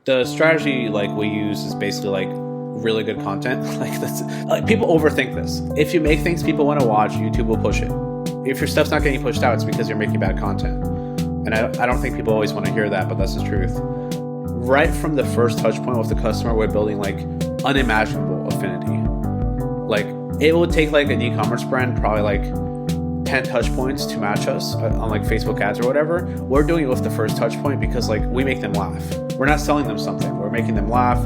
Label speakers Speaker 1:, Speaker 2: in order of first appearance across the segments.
Speaker 1: The strategy like we use is basically like really good content. Like people overthink this. If you make things people want to watch, YouTube will push it. If your stuff's not getting pushed out, it's because you're making bad content. And I don't think people always want to hear that, but that's the truth. Right from the first touch point with the customer, we're building like unimaginable affinity. Like it would take like an e-commerce brand probably like 10 touch points to match us on like Facebook ads or whatever. We're doing it with the first touch point because like we make them laugh. We're not selling them something. We're making them laugh.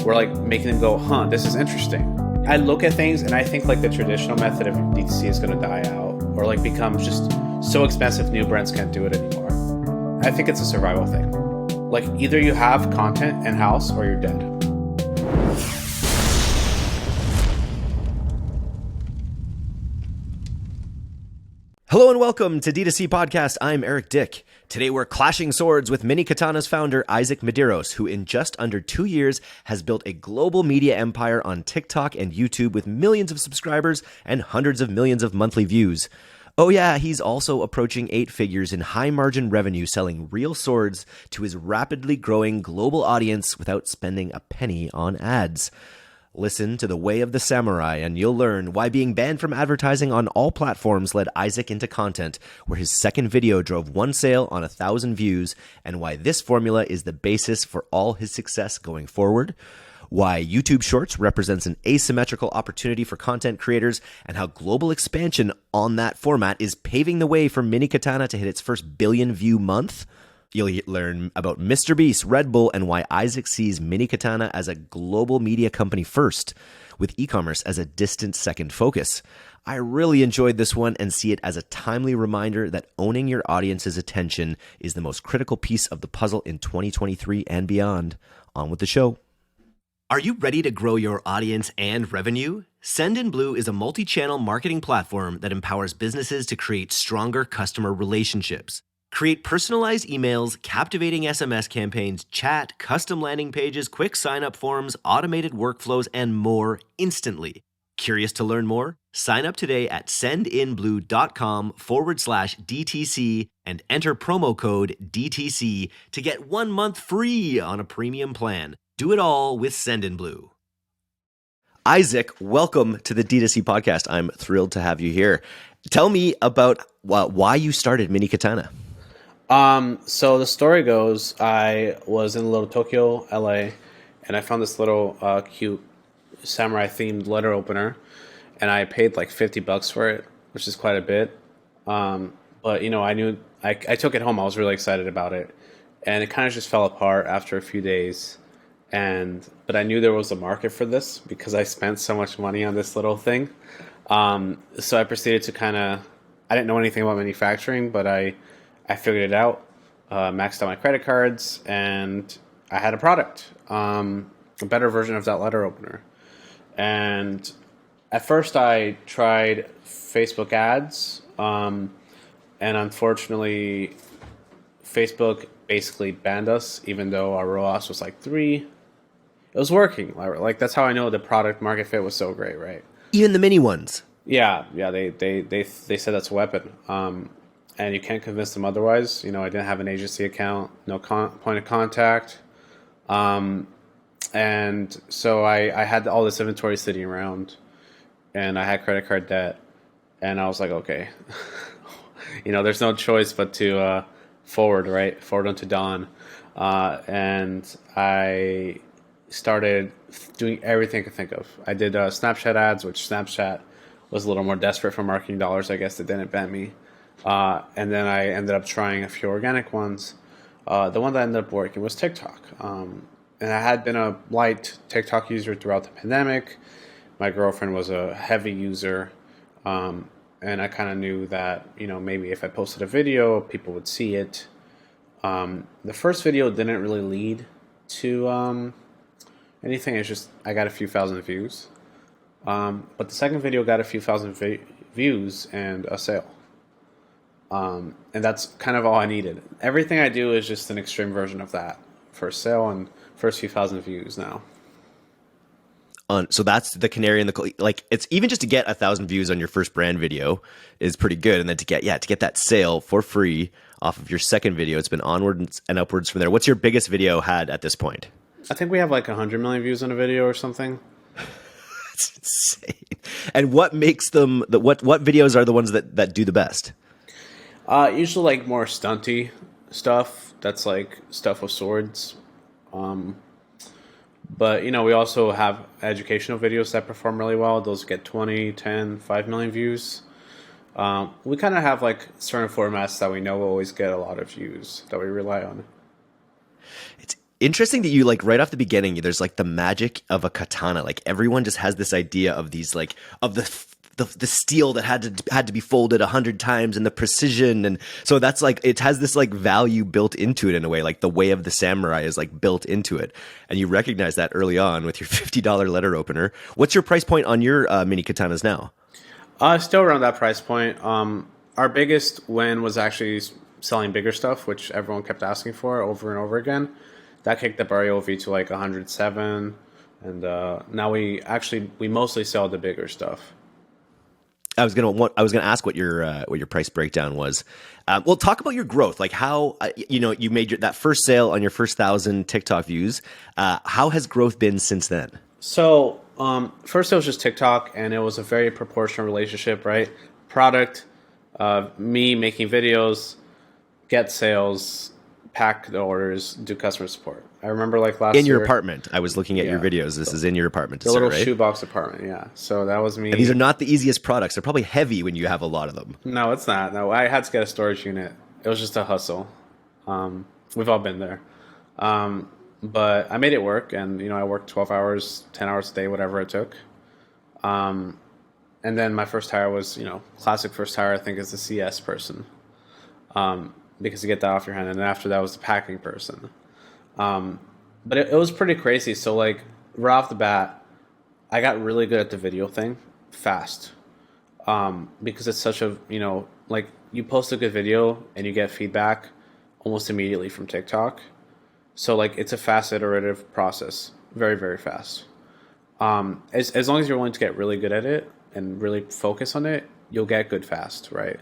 Speaker 1: We're like making them go, huh, this is interesting. I look at things and I think like the traditional method of DTC is going to die out or like become just so expensive new brands can't do it anymore. I think it's a survival thing. Like either you have content in-house or you're dead.
Speaker 2: Hello and welcome to D2C Podcast. I'm Eric Dyck. Today we're clashing swords with Mini Katana's founder, Isaac Medeiros, who in just under 2 years has built a global media empire on TikTok and YouTube with millions of subscribers and hundreds of millions of monthly views. Oh yeah, he's also approaching 8 figures in high-margin revenue selling real swords to his rapidly growing global audience without spending a penny on ads. Listen to The Way of the Samurai and you'll learn why being banned from advertising on all platforms led Isaac into content, where his second video drove 1 sale on 1,000 views, and why this formula is the basis for all his success going forward. Why YouTube Shorts represents an asymmetrical opportunity for content creators, and how global expansion on that format is paving the way for Mini Katana to hit its first billion-view month. You'll learn about Mr. Beast, Redbull, and why Isaac sees Mini Katana as a global media company first, with e-commerce as a distant second focus. I really enjoyed this one and see it as a timely reminder that owning your audience's attention is the most critical piece of the puzzle in 2023 and beyond. On with the show. Are you ready to grow your audience and revenue? Sendinblue is a multi-channel marketing platform that empowers businesses to create stronger customer relationships. Create personalized emails, captivating SMS campaigns, chat, custom landing pages, quick sign-up forms, automated workflows, and more instantly. Curious to learn more? Sign up today at sendinblue.com/DTC and enter promo code DTC to get 1 month free on a premium plan. Do it all with Sendinblue. Isaac, welcome to the D2C podcast. I'm thrilled to have you here. Tell me about why you started Mini Katana.
Speaker 1: So the story goes, I was in Little Tokyo, LA, and I found this little cute samurai themed letter opener, and I paid like $50 for it, which is quite a bit. But you know, I knew I took it home. I was really excited about it, and it kind of just fell apart after a few days. But I knew there was a market for this because I spent so much money on this little thing. So I proceeded to I didn't know anything about manufacturing, but I figured it out, maxed out my credit cards, and I had a product, a better version of that letter opener. And at first I tried Facebook ads, and unfortunately Facebook basically banned us, even though our ROAS was like 3. It was working. Like that's how I know the product market fit was so great, right?
Speaker 2: Even the mini ones.
Speaker 1: Yeah. They said that's a weapon. And you can't convince them otherwise. You know, I didn't have an agency account, no point of contact. And so I had all this inventory sitting around, and I had credit card debt, and I was like, okay, you know, there's no choice but to forward onto dawn. And I started doing everything I could think of. I did Snapchat ads, which Snapchat was a little more desperate for marketing dollars. I guess they didn't ban me. And then I ended up trying a few organic ones. The one that ended up working was TikTok. And I had been a light TikTok user throughout the pandemic. My girlfriend was a heavy user. And I kind of knew that, you know, maybe if I posted a video, people would see it. The first video didn't really lead to anything. It's just I got a few thousand views. But the second video got a few thousand views and a sale. And that's kind of all I needed. Everything I do is just an extreme version of that. First sale and first few thousand views now.
Speaker 2: So that's the canary in the like. It's even just to get 1,000 views on your first brand video is pretty good, and then to get that sale for free off of your second video, it's been onward and upwards from there. What's your biggest video had at this point?
Speaker 1: I think we have like 100 million views on a video or something.
Speaker 2: That's insane. And what makes them what videos are the ones that do the best?
Speaker 1: Usually like more stunty stuff. That's like stuff with swords. Um, but we also have educational videos that perform really well. Those get 20, 10, 5 million views. We kind of have like certain formats that we know will always get a lot of views that we rely on.
Speaker 2: It's interesting that you like right off the beginning, there's like the magic of a katana. Like everyone just has this idea of these like of the steel that had to be folded 100 times and the precision, and so that's like it has this like value built into it in a way, like the way of the samurai is like built into it, and you recognize that early on with your $50 letter opener. What's your price point on your mini katanas now?
Speaker 1: Still around that price point. Our biggest win was actually selling bigger stuff, which everyone kept asking for over and over again. That kicked the AOV to like 107, and now we mostly sell the bigger stuff.
Speaker 2: I was gonna ask what your price breakdown was. Well, talk about your growth. Like how you made that first sale on your first 1,000 TikTok views. How has growth been since then?
Speaker 1: So first it was just TikTok, and it was a very proportional relationship, right? Product, me making videos, get sales, pack the orders, do customer support. I remember like last year.
Speaker 2: In your apartment. I was looking at your videos. This is in your apartment.
Speaker 1: The little shoebox apartment, yeah. So that was me.
Speaker 2: And these are not the easiest products. They're probably heavy when you have a lot of them.
Speaker 1: No, it's not. No, I had to get a storage unit. It was just a hustle. We've all been there. But I made it work, and I worked 12 hours, 10 hours a day, whatever it took. And then my first hire was, classic first hire, I think, is the CS person. Because you get that off your hand, and then after that was the packing person. But it was pretty crazy. So like right off the bat, I got really good at the video thing fast. Because it's such a, like you post a good video and you get feedback almost immediately from TikTok. So like it's a fast iterative process, very, very fast. As long as you're willing to get really good at it and really focus on it, you'll get good fast, right?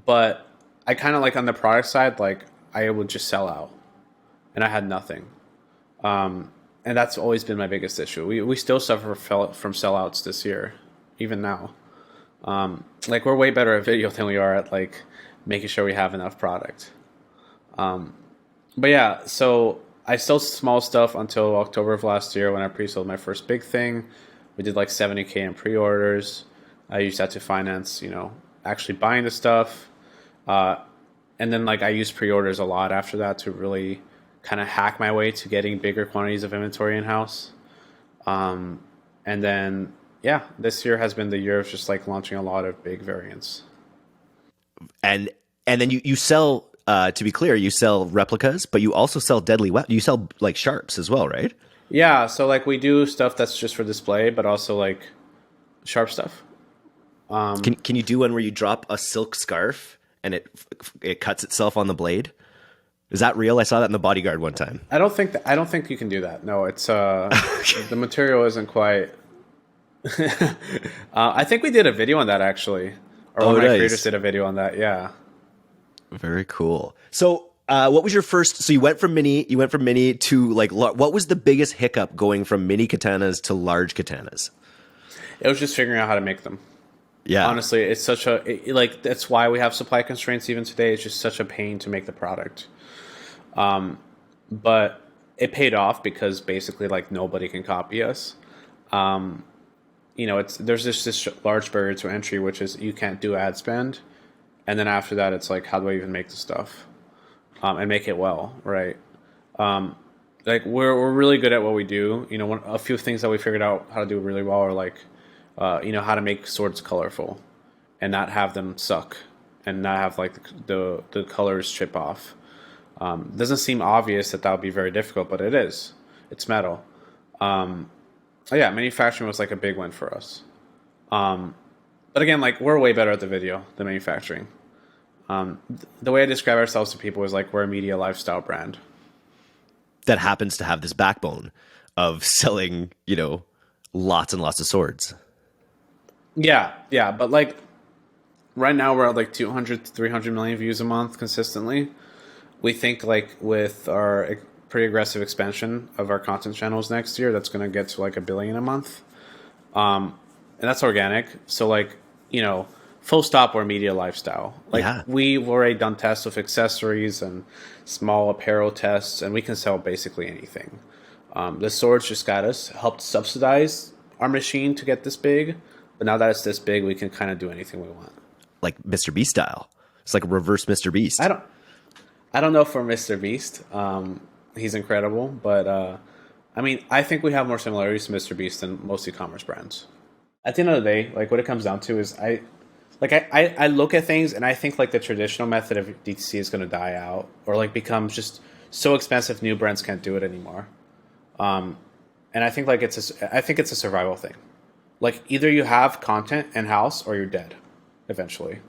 Speaker 1: But I kind of like on the product side, like I would just sell out, and I had nothing. And that's always been my biggest issue. We still suffer from sellouts this year, even now. Like we're way better at video than we are at like making sure we have enough product. But yeah, so I sold small stuff until October of last year when I pre-sold my first big thing. We did like 70K in pre-orders. I used that to finance, actually buying the stuff. And then like I used pre-orders a lot after that to really kind of hack my way to getting bigger quantities of inventory in-house. And then, yeah, this year has been the year of just like launching a lot of big variants.
Speaker 2: And then you sell, to be clear, you sell replicas, but you also sell deadly weapons. You sell like sharps as well, right?
Speaker 1: Yeah, so like we do stuff that's just for display, but also like sharp stuff.
Speaker 2: Can you do one where you drop a silk scarf and it cuts itself on the blade? Is that real? I saw that in the Bodyguard one time.
Speaker 1: I don't think you can do that. No, it's the material isn't quite. I think we did a video on that actually, or one of my creators did a video on that. Yeah.
Speaker 2: Very cool. So, what was your first? So you went from mini to like. What was the biggest hiccup going from mini katanas to large katanas?
Speaker 1: It was just figuring out how to make them.
Speaker 2: Yeah.
Speaker 1: Honestly, it's such like that's why we have supply constraints even today. It's just such a pain to make the product. But it paid off because basically like nobody can copy us. There's this large barrier to entry, which is you can't do ad spend. And then after that, it's like, how do I even make the stuff and make it well, right? Like we're really good at what we do. A few things that we figured out how to do really well are like, how to make swords colorful and not have them suck and not have like the colors chip off. Doesn't seem obvious that would be very difficult, but it is. It's metal. Yeah, manufacturing was like a big win for us. But again, like we're way better at the video than manufacturing. The way I describe ourselves to people is like we're a media lifestyle brand
Speaker 2: that happens to have this backbone of selling, lots and lots of swords. Yeah.
Speaker 1: But like right now we're at like 200 to 300 million views a month consistently. We think like with our pretty aggressive expansion of our content channels next year. That's going to get to like 1 billion a month. And that's organic. So like, full stop, we're media lifestyle. Like
Speaker 2: Yeah.
Speaker 1: we've already done tests with accessories and small apparel tests, and we can sell basically anything. The swords just helped subsidize our machine to get this big. But now that it's this big, we can kind of do anything we want.
Speaker 2: Like Mr. Beast style. It's like a reverse Mr. Beast.
Speaker 1: I don't know for Mr. Beast. He's incredible, but I think we have more similarities to Mr. Beast than most e-commerce brands. At the end of the day, like what it comes down to is I look at things and I think like the traditional method of DTC is going to die out or like becomes just so expensive new brands can't do it anymore. And I think like it's a survival thing. Like either you have content in house or you're dead eventually.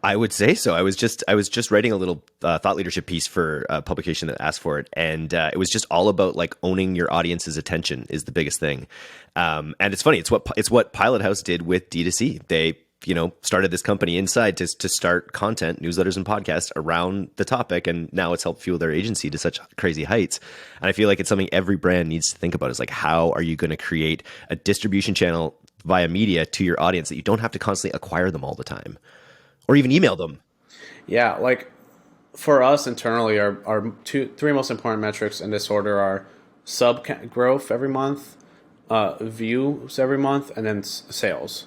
Speaker 2: I would say so. I was just writing a little thought leadership piece for a publication that asked for it, and it was just all about like owning your audience's attention is the biggest thing. And it's funny. It's what Pilot House did with D2C. They started this company inside to start content, newsletters, and podcasts around the topic, and now it's helped fuel their agency to such crazy heights. And I feel like it's something every brand needs to think about. Is like, how are you going to create a distribution channel via media to your audience that you don't have to constantly acquire them all the time, or even email them?
Speaker 1: Yeah, like for us internally, our three most important metrics in this order are sub growth every month, views every month, and then sales.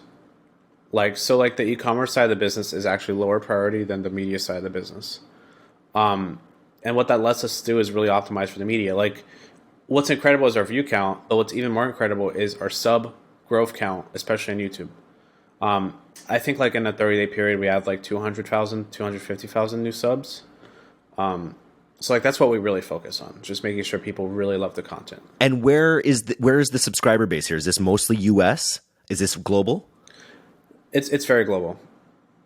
Speaker 1: Like the e-commerce side of the business is actually lower priority than the media side of the business. And what that lets us do is really optimize for the media. Like what's incredible is our view count, but what's even more incredible is our sub growth count, especially on YouTube. I think like in a 30-day period, we had like 200,000, 250,000 new subs. So like that's what we really focus on, just making sure people really love the content.
Speaker 2: And where is the subscriber base here? Is this mostly US? Is this global?
Speaker 1: It's very global.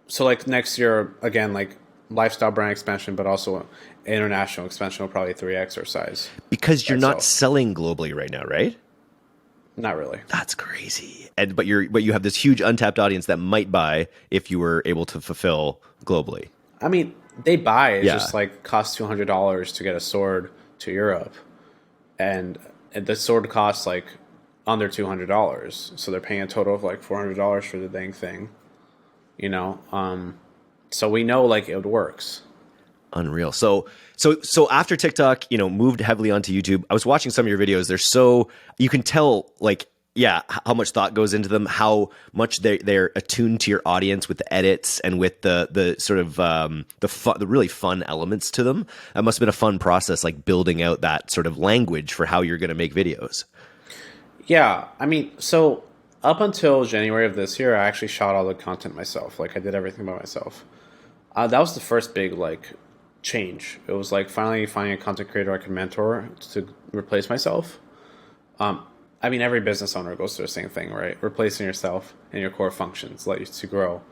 Speaker 1: So like next year, again, like lifestyle brand expansion, but also international expansion will probably 3x our size.
Speaker 2: Because you're not selling globally right now, right?
Speaker 1: Not really.
Speaker 2: That's crazy. But you have this huge untapped audience that might buy if you were able to fulfill globally.
Speaker 1: I mean, they buy. It's just like costs $200 to get a sword to Europe, and the sword costs like under $200, so they're paying a total of like $400 for the dang thing. So we know like it works.
Speaker 2: Unreal. So after TikTok, moved heavily onto YouTube. I was watching some of your videos. You can tell like, how much thought goes into them, how much they're attuned to your audience with the edits and with the sort of the really fun elements to them. That must have been a fun process, like building out that sort of language for how you're going to make videos.
Speaker 1: Yeah, I mean, so up until January of this year, I actually shot all the content myself. Like I did everything by myself. That was the first big like change. It was like finally finding a content creator I could mentor to replace myself. Every business owner goes through the same thing, right? Replacing yourself and your core functions let you to grow.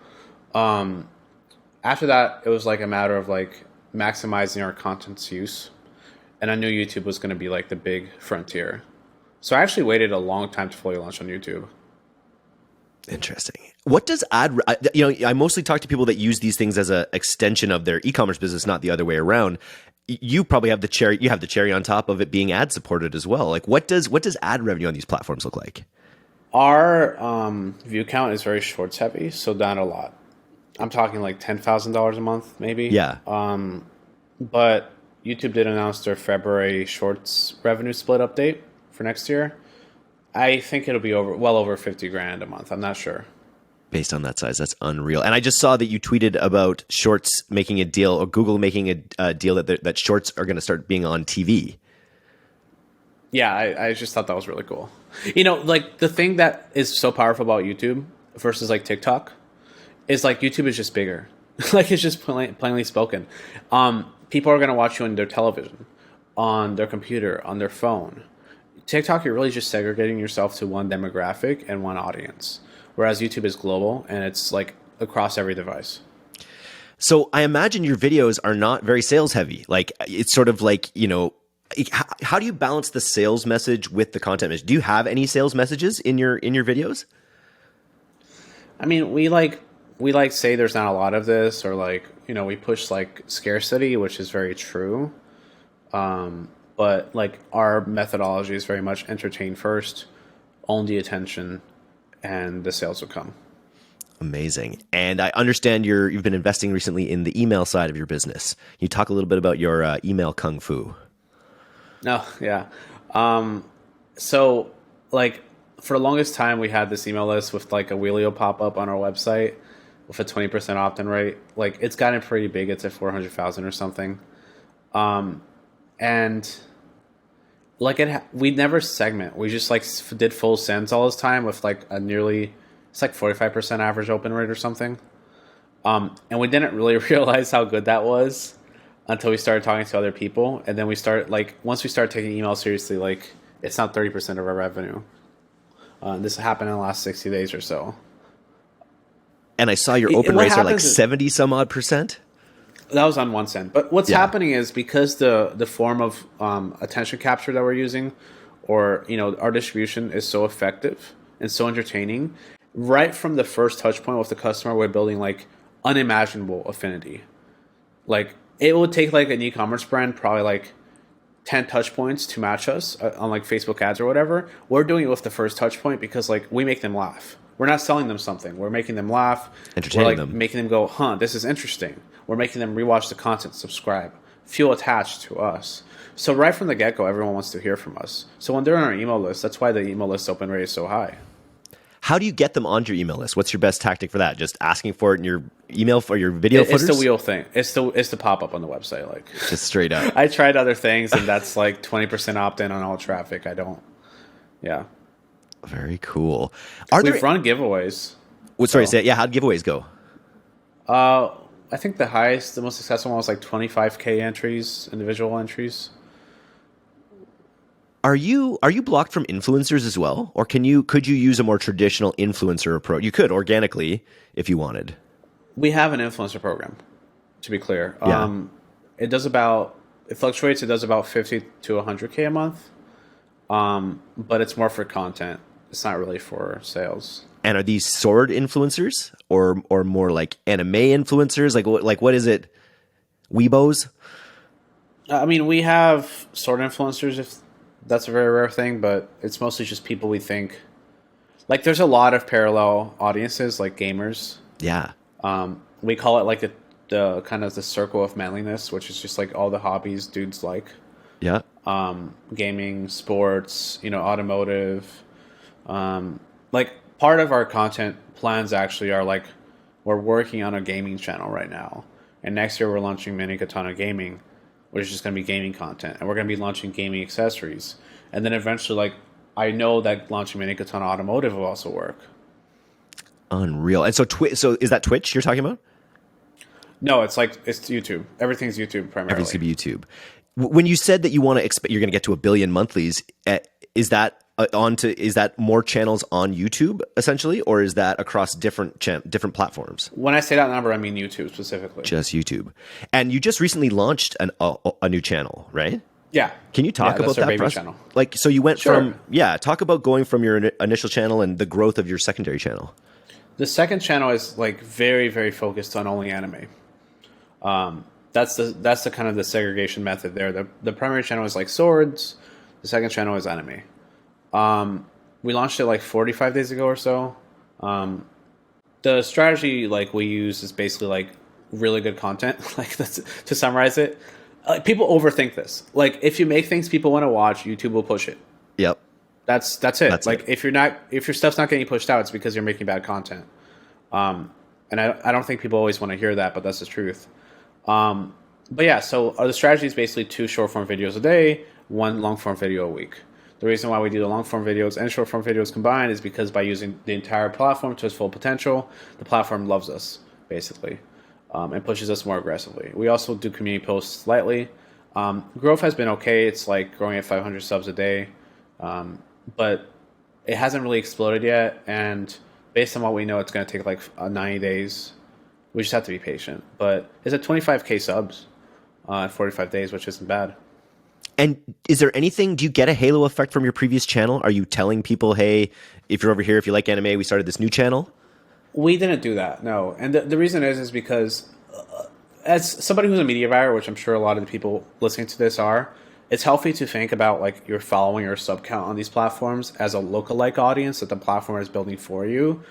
Speaker 1: After that, it was like a matter of like maximizing our content's use. And I knew YouTube was going to be like the big frontier. So I actually waited a long time to fully launch on YouTube.
Speaker 2: Interesting. What does I mostly talk to people that use these things as an extension of their e-commerce business, not the other way around. You probably have the cherry on top of it being ad supported as well. Like what does ad revenue on these platforms look like?
Speaker 1: Our view count is very shorts heavy, so not a lot. I'm talking like $10,000 a month, maybe.
Speaker 2: Yeah.
Speaker 1: But YouTube did announce their February shorts revenue split update for next year. I think it'll be well over 50 grand a month. I'm not sure.
Speaker 2: Based on that size, that's unreal. And I just saw that you tweeted about Shorts making a deal, or Google making a deal that Shorts are going to start being on TV.
Speaker 1: Yeah, I just thought that was really cool. Like the thing that is so powerful about YouTube versus like TikTok is like YouTube is just bigger. Like it's just plainly spoken. People are going to watch you on their television, on their computer, on their phone. TikTok, you're really just segregating yourself to one demographic and one audience. Whereas YouTube is global and it's like across every device.
Speaker 2: So I imagine your videos are not very sales heavy. Like it's sort of like, how do you balance the sales message with the content message? Do you have any sales messages in your videos?
Speaker 1: I mean, we say there's not a lot of this, or like, we push like scarcity, which is very true. but like our methodology is very much entertain first, own the attention, and the sales will come.
Speaker 2: Amazing. And I understand you've been investing recently in the email side of your business. Can you talk a little bit about your email kung fu?
Speaker 1: No, yeah. So like for the longest time, we had this email list with like a wheelio pop up on our website with a 20% opt-in rate. Like it's gotten pretty big. It's at 400,000 or something. And like we never segment. We just like did full sends all this time with like it's like 45% average open rate or something. And we didn't really realize how good that was until we started talking to other people. And then once we started taking email seriously, like it's not 30% of our revenue. This happened in the last 60 days or so.
Speaker 2: And I saw your open rates are like 70 some odd percent.
Speaker 1: That was on one send. But what's happening is because the form of attention capture that we're using, or our distribution is so effective and so entertaining, right from the first touch point with the customer, we're building like unimaginable affinity. Like it would take like an e-commerce brand probably like 10 touch points to match us on like Facebook ads or whatever. We're doing it with the first touch point because like we make them laugh. We're not selling them something. We're making them laugh.
Speaker 2: Entertaining
Speaker 1: them. Making them go, huh, this is interesting. We're making them rewatch the content, subscribe, feel attached to us. So right from the get-go, everyone wants to hear from us. So when they're on our email list, that's why the email list open rate is so high.
Speaker 2: How do you get them onto your email list? What's your best tactic for that? Just asking for it in your email for your video footers?
Speaker 1: It's the wheel thing. It's the pop-up on the website. Like
Speaker 2: just straight up.
Speaker 1: I tried other things, and that's like 20% opt-in on all traffic. Yeah.
Speaker 2: Very cool.
Speaker 1: We've run giveaways.
Speaker 2: How'd giveaways go?
Speaker 1: I think the most successful one was like 25K entries, individual entries.
Speaker 2: Are you blocked from influencers as well, or could you use a more traditional influencer approach? You could organically if you wanted.
Speaker 1: We have an influencer program, to be clear.
Speaker 2: Yeah.
Speaker 1: It fluctuates. It does about 50 to 100K a month, but it's more for content. It's not really for sales.
Speaker 2: And are these sword influencers or more like anime influencers? Like what is it? Weebos?
Speaker 1: I mean, we have sword influencers if that's a very rare thing, but it's mostly just people we think. Like there's a lot of parallel audiences, like gamers.
Speaker 2: Yeah.
Speaker 1: We call it like the kind of the circle of manliness, which is just like all the hobbies dudes like.
Speaker 2: Yeah.
Speaker 1: Gaming, sports, automotive. Like part of our content plans actually are like we're working on a gaming channel right now, and next year we're launching Mini Katana Gaming, which is just going to be gaming content, and we're going to be launching gaming accessories, and then eventually, like I know that launching Mini Katana Automotive will also work.
Speaker 2: Unreal. And so so is that Twitch you're talking about?
Speaker 1: No, it's YouTube. Everything's YouTube primarily.
Speaker 2: Everything's going to be YouTube. When you said that you want to you're going to get to 1 billion monthlies, is that is that more channels on YouTube essentially, or is that across different platforms?
Speaker 1: When I say that number, I mean YouTube specifically.
Speaker 2: Just YouTube. And you just recently launched a new channel, right?
Speaker 1: Yeah.
Speaker 2: Can you talk about that process?
Speaker 1: Channel.
Speaker 2: Like, so you went talk about going from your initial channel and the growth of your secondary channel.
Speaker 1: The second channel is like very, very focused on only anime. That's the kind of the segregation method there. The primary channel is like swords. The second channel is anime. We launched it like 45 days ago or so. The strategy like we use is basically like really good content. Like that's to summarize it. People overthink this. Like if you make things people want to watch, YouTube will push it.
Speaker 2: Yep.
Speaker 1: That's it. If your stuff's not getting pushed out, it's because you're making bad content. And I don't think people always want to hear that, but that's the truth. But yeah, so the strategy is basically 2 short form videos a day, 1 long form video a week. The reason why we do the long form videos and short form videos combined is because by using the entire platform to its full potential, the platform loves us basically, and pushes us more aggressively. We also do community posts slightly. Growth has been okay. It's like growing at 500 subs a day, but it hasn't really exploded yet. And based on what we know, it's going to take like 90 days. We just have to be patient. But it's at 25K subs in 45 days, which isn't bad.
Speaker 2: And is there anything, do you get a halo effect from your previous channel? Are you telling people, hey, if you're over here, if you like anime, we started this new channel?
Speaker 1: We didn't do that, no. And the reason is because as somebody who's a media buyer, which I'm sure a lot of the people listening to this are, it's healthy to think about like your following or sub count on these platforms as a lookalike audience that the platform is building for you.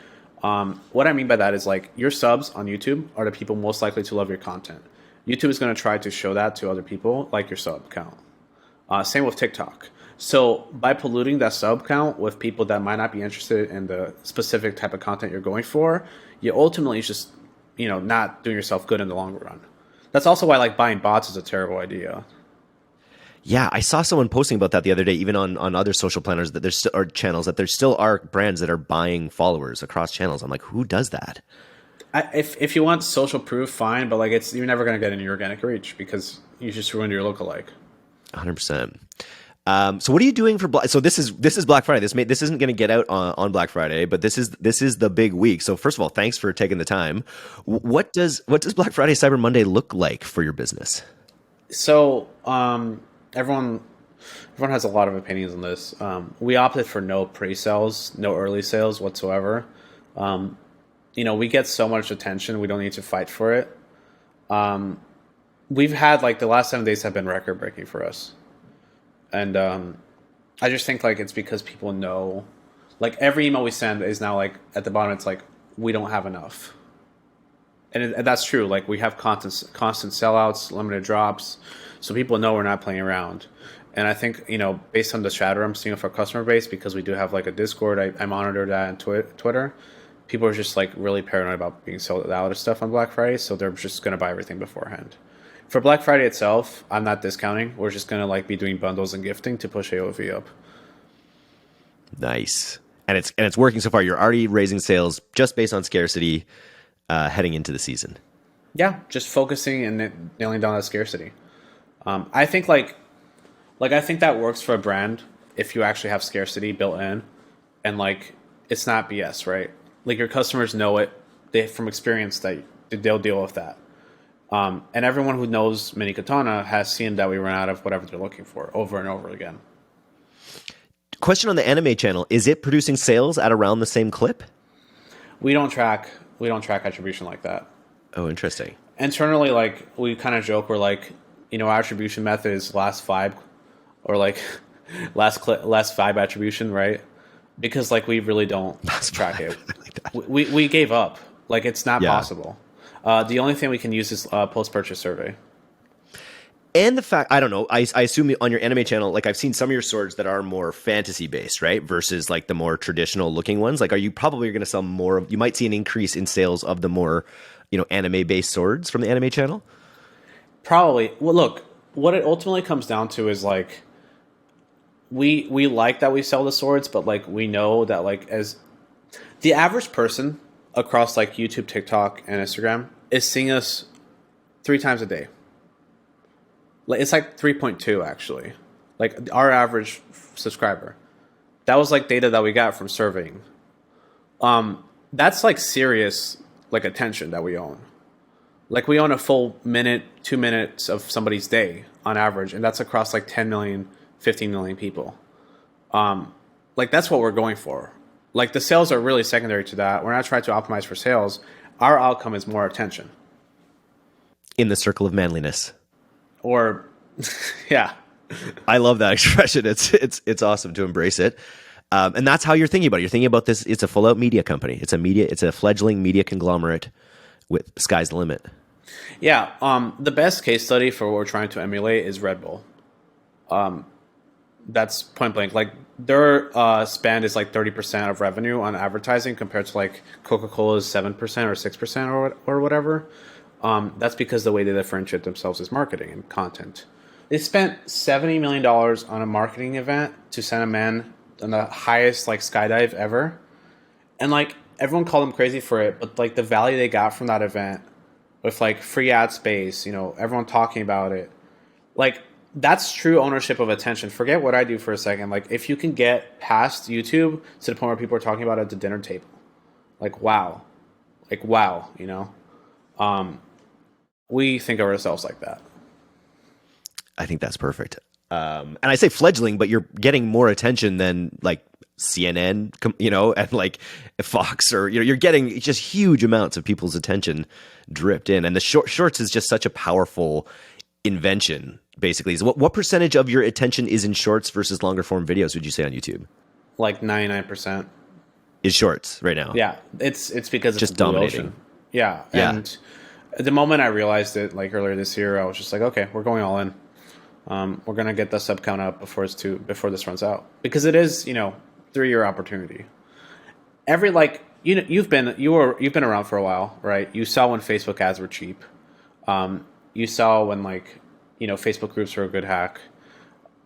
Speaker 1: What I mean by that is like your subs on YouTube are the people most likely to love your content. YouTube is going to try to show that to other people, like your sub count. Same with TikTok. So by polluting that sub count with people that might not be interested in the specific type of content you're going for, you ultimately just, not doing yourself good in the long run. That's also why like buying bots is a terrible idea.
Speaker 2: Yeah, I saw someone posting about that the other day, even on other social planners that there's or channels that there still are brands that are buying followers across channels. I'm like, who does that?
Speaker 1: If you want social proof, fine, but like you're never going to get any organic reach because you just ruined your lookalike.
Speaker 2: 100%. So what are you doing for Black? So this is Black Friday. This isn't going to get out on Black Friday, but this is the big week. So first of all, thanks for taking the time. What does Black Friday, Cyber Monday look like for your business?
Speaker 1: So everyone has a lot of opinions on this. We opted for no pre-sales, no early sales whatsoever. We get so much attention, we don't need to fight for it. We've had like the last 7 days have been record breaking for us. And I just think like it's because people know, like every email we send is now like at the bottom, it's like, we don't have enough. And that's true. Like we have constant sellouts, limited drops. So people know we're not playing around. And I think, based on the chatter I'm seeing of our customer base, because we do have like a Discord, I monitor that on Twitter. People are just like really paranoid about being sold out of stuff on Black Friday. So they're just going to buy everything beforehand. For Black Friday itself, I'm not discounting. We're just going to like be doing bundles and gifting to push AOV up.
Speaker 2: Nice. And it's working so far. You're already raising sales just based on scarcity heading into the season.
Speaker 1: Yeah, just focusing and nailing down that scarcity. I think I think that works for a brand if you actually have scarcity built in and like it's not BS, right? Like your customers know it. They from experience that they'll deal with that. And everyone who knows Mini Katana has seen that we run out of whatever they're looking for over and over again.
Speaker 2: Question on the anime channel. Is it producing sales at around the same clip?
Speaker 1: We don't track attribution like that.
Speaker 2: Oh, interesting.
Speaker 1: Internally, like we kind of joke, we're like, our attribution method is last five or like last five attribution, right? Because like we really don't track it. We gave up. Like it's not possible. The only thing we can use is post-purchase survey.
Speaker 2: And the fact, I don't know, I assume on your anime channel, like I've seen some of your swords that are more fantasy-based, right? Versus like the more traditional-looking ones. Like are you probably going to sell more, you might see an increase in sales of the more, anime-based swords from the anime channel?
Speaker 1: Probably. Well, look, what it ultimately comes down to is like, we like that we sell the swords, but like we know that like as the average person across like YouTube, TikTok, and Instagram is seeing us 3 times a day. Like it's like 3.2 actually. Like our average subscriber. That was like data that we got from surveying. That's like serious like attention that we own. Like we own a full minute, 2 minutes of somebody's day on average, and that's across like 10 million, 15 million people. Like that's what we're going for. Like the sales are really secondary to that. We're not trying to optimize for sales. Our outcome is more attention.
Speaker 2: In the circle of manliness.
Speaker 1: Or, yeah.
Speaker 2: I love that expression. It's awesome to embrace it. And that's how you're thinking about it. You're thinking about this. It's a full out media company. It's a fledgling media conglomerate with sky's the limit.
Speaker 1: Yeah. The best case study for what we're trying to emulate is Redbull. That's point blank. Like their spend is like 30% of revenue on advertising compared to like Coca-Cola's 7% or 6% or whatever. That's because the way they differentiate themselves is marketing and content. They spent $70 million on a marketing event to send a man on the highest like skydive ever. And like everyone called them crazy for it, but like the value they got from that event with like free ad space, everyone talking about it. Like that's true ownership of attention. Forget what I do for a second. Like if you can get past YouTube to the point where people are talking about it at the dinner table, like wow, we think of ourselves like that.
Speaker 2: I think that's perfect. And I say fledgling, but you're getting more attention than like CNN, and like Fox, or you're getting just huge amounts of people's attention dripped in. And the shorts is just such a powerful invention, basically. Is what percentage of your attention is in shorts versus longer form videos, would you say, on YouTube?
Speaker 1: Like 99%.
Speaker 2: Is shorts right now.
Speaker 1: Yeah, it's because it's
Speaker 2: Just
Speaker 1: a blue
Speaker 2: dominating.
Speaker 1: ocean. Yeah,
Speaker 2: Yeah.
Speaker 1: and the moment I realized it, like earlier this year, I was just like, okay, we're going all in. We're gonna get the sub count up before this runs out, because it is 3-year opportunity. Every like you've been around for a while, right? You saw when Facebook ads were cheap. You saw when Facebook groups were a good hack.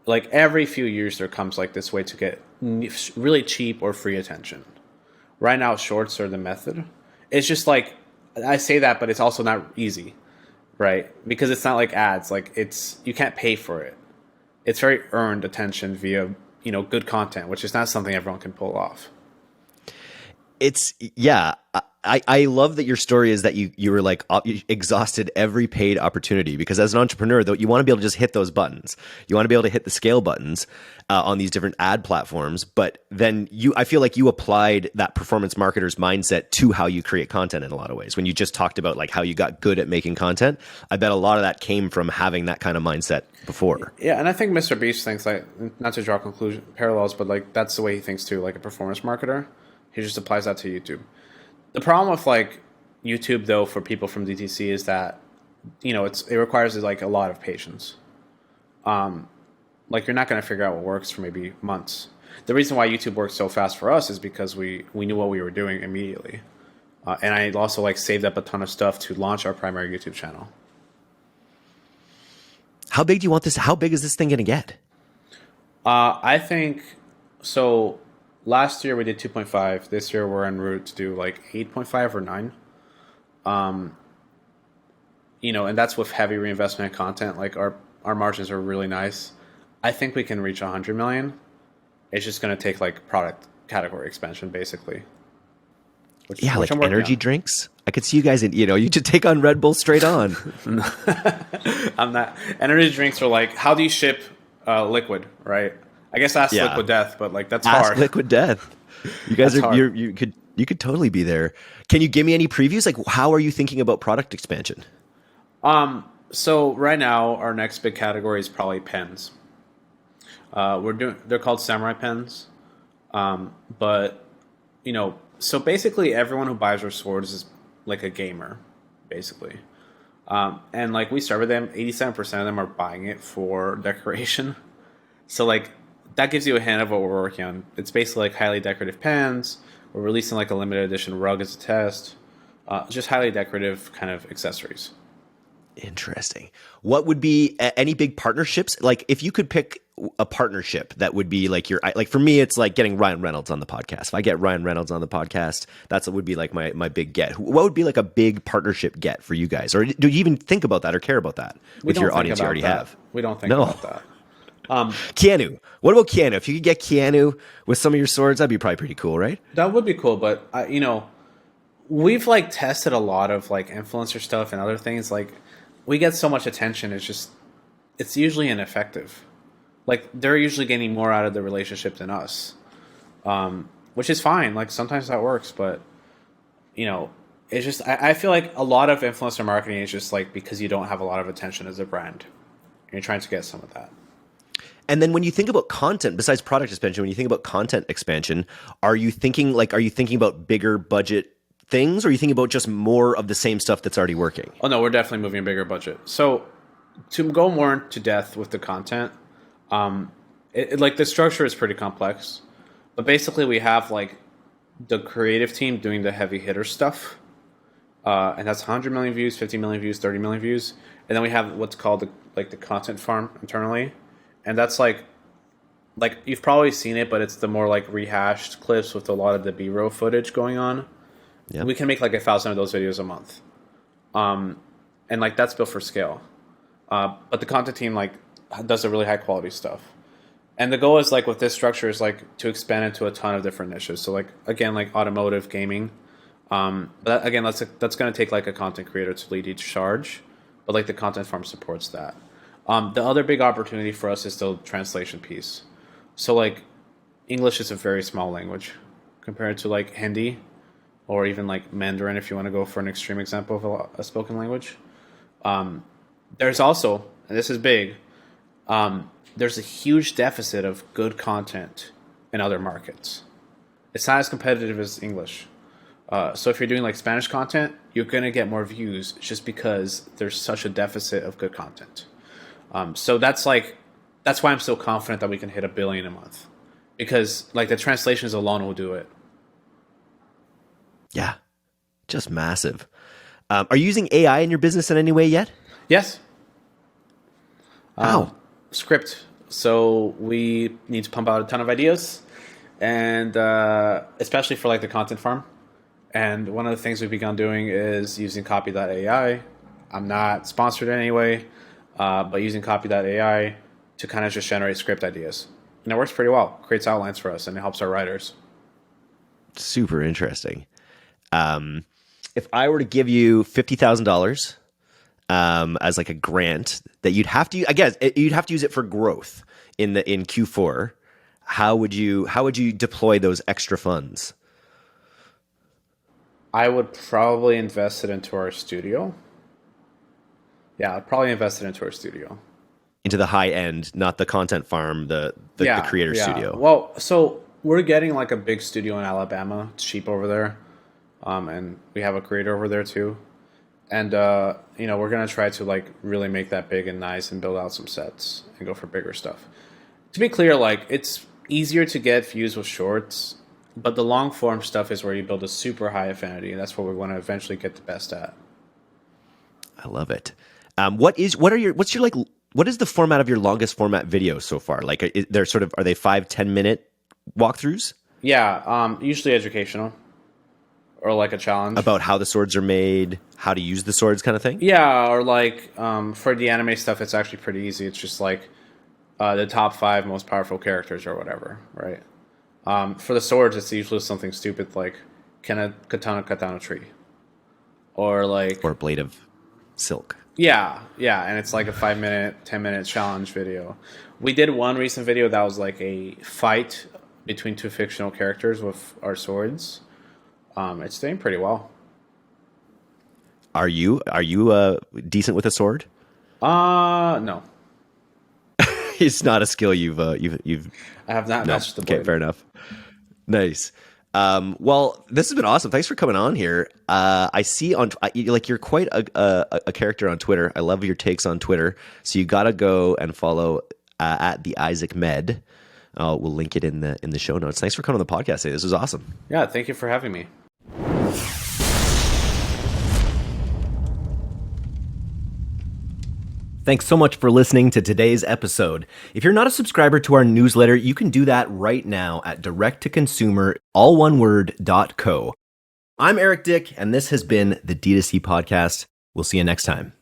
Speaker 1: Like every few years there comes like this way to get really cheap or free attention. Right now shorts are the method. It's just like, I say that, but it's also not easy, right? Because it's not like ads. Like you can't pay for it. It's very earned attention via good content, which is not something everyone can pull off.
Speaker 2: I love that your story is that you were like you exhausted every paid opportunity, because as an entrepreneur, though, you want to be able to just hit those buttons. You want to be able to hit the scale buttons on these different ad platforms. But then I feel like you applied that performance marketer's mindset to how you create content in a lot of ways. When you just talked about like how you got good at making content, I bet a lot of that came from having that kind of mindset before.
Speaker 1: Yeah, and I think Mr. Beast thinks, like, not to draw parallels, but like that's the way he thinks too. Like a performance marketer, he just applies that to YouTube. The problem with like YouTube though for people from DTC is that it requires like a lot of patience. Like you're not going to figure out what works for maybe months. The reason why YouTube worked so fast for us is because we knew what we were doing immediately, and I also like saved up a ton of stuff to launch our primary YouTube channel.
Speaker 2: How big do you want this? How big is this thing going to get?
Speaker 1: I think so. Last year we did 2.5. This year we're en route to do like 8.5 or 9. And that's with heavy reinvestment in content. Like our margins are really nice. I think we can reach 100 million. It's just going to take like product category expansion, basically. Which
Speaker 2: like
Speaker 1: I'm
Speaker 2: energy drinks. I could see you guys you should take on Redbull straight on.
Speaker 1: I'm not. Energy drinks are like, how do you ship liquid, right? I guess that's Liquid Death, but like that's hard.
Speaker 2: Liquid Death. You guys you could totally be there. Can you give me any previews? Like, how are you thinking about product expansion?
Speaker 1: So right now our next big category is probably pens. They're called samurai pens. But so basically everyone who buys our swords is like a gamer, basically. And like we start with them, 87% of them are buying it for decoration. So like that gives you a hint of what we're working on. It's basically like highly decorative pens. We're releasing like a limited edition rug as a test. Just highly decorative kind of accessories.
Speaker 2: Interesting. What would be any big partnerships? Like if you could pick a partnership that would be like like for me, it's like getting Ryan Reynolds on the podcast. If I get Ryan Reynolds on the podcast, would be like my big get. What would be like a big partnership get for you guys? Or do you even think about that or care about that with your audience you already have?
Speaker 1: We don't think about that.
Speaker 2: Keanu. What about Keanu? If you could get Keanu with some of your swords, that'd be probably pretty cool, right?
Speaker 1: That would be cool, but we've like tested a lot of like influencer stuff and other things. Like we get so much attention, it's usually ineffective. Like they're usually getting more out of the relationship than us, which is fine. Like sometimes that works, but it's just I feel like a lot of influencer marketing is just like because you don't have a lot of attention as a brand, and you're trying to get some of that.
Speaker 2: And then when you think about content, besides product expansion, when you think about content expansion, are you thinking about bigger budget things, or are you thinking about just more of the same stuff that's already working?
Speaker 1: Oh no, we're definitely moving a bigger budget. So to go more into depth with the content, like the structure is pretty complex, but basically we have like the creative team doing the heavy hitter stuff, and that's 100 million views, 50 million views, 30 million views, and then we have what's called the content farm internally. And that's like you've probably seen it, but it's the more like rehashed clips with a lot of the B-roll footage going on. Yep. We can make like 1,000 of those videos a month. And like that's built for scale. But the content team like does the really high quality stuff. And the goal is like with this structure is like to expand into a ton of different niches. So like again, like automotive, gaming. But again, that's going to take like a content creator to lead each charge. But like the content farm supports that. The other big opportunity for us is the translation piece. So like English is a very small language compared to like Hindi or even like Mandarin if you want to go for an extreme example of a spoken language. There's also and this is big, there's a huge deficit of good content in other markets. It's not as competitive as English. So if you're doing like Spanish content, you're going to get more views just because there's such a deficit of good content. So that's why I'm so confident that we can hit 1 billion a month, because like the translations alone will do it.
Speaker 2: Yeah, just massive. Are you using AI in your business in any way yet?
Speaker 1: Yes.
Speaker 2: How?
Speaker 1: Script. So we need to pump out a ton of ideas, and especially for like the content farm. And one of the things we've begun doing is using copy.ai. I'm not sponsored in any way, but using copy.ai to kind of just generate script ideas. And it works pretty well. Creates outlines for us, and it helps our writers.
Speaker 2: Super interesting. If I were to give you $50,000 as like a grant that you'd have to, I guess you'd have to use it for growth in Q4, how would you deploy those extra funds?
Speaker 1: I would probably invest it into our studio. Yeah, I'd probably invest it into our studio.
Speaker 2: Into the high end, not the content farm, the creator studio.
Speaker 1: Well, so we're getting like a big studio in Alabama. It's cheap over there. And we have a creator over there too. And, we're going to try to like really make that big and nice and build out some sets and go for bigger stuff. To be clear, like it's easier to get views with shorts, but the long form stuff is where you build a super high affinity. And that's what we want to eventually get the best at.
Speaker 2: I love it. What is the format of your longest format videos so far? Like are they 5-10 minute walkthroughs?
Speaker 1: Yeah. Usually educational. Or like a challenge.
Speaker 2: About how the swords are made, how to use the swords kind of thing?
Speaker 1: Yeah, or like for the anime stuff, it's actually pretty easy. It's just like the top 5 most powerful characters or whatever, right? For the swords, it's usually something stupid like, can a katana tree? Or like...
Speaker 2: Or a blade of silk.
Speaker 1: Yeah, and it's like a 5-minute, 10-minute challenge video. We did one recent video that was like a fight between 2 fictional characters with our swords. It's doing pretty well.
Speaker 2: Are you decent with a sword?
Speaker 1: No.
Speaker 2: It's not a skill you've.
Speaker 1: I have not matched the blade.
Speaker 2: Okay, fair enough. Nice. Well, this has been awesome. Thanks for coming on here. I see you're quite a character on Twitter. I love your takes on Twitter. So you got to go and follow at the Isaac Med. We'll link it in the show notes. Thanks for coming on the podcast today. This was awesome.
Speaker 1: Yeah, thank you for having me.
Speaker 2: Thanks so much for listening to today's episode. If you're not a subscriber to our newsletter, you can do that right now at direct-to-consumer, all one word, .co. I'm Eric Dyck, and this has been the D2C Podcast. We'll see you next time.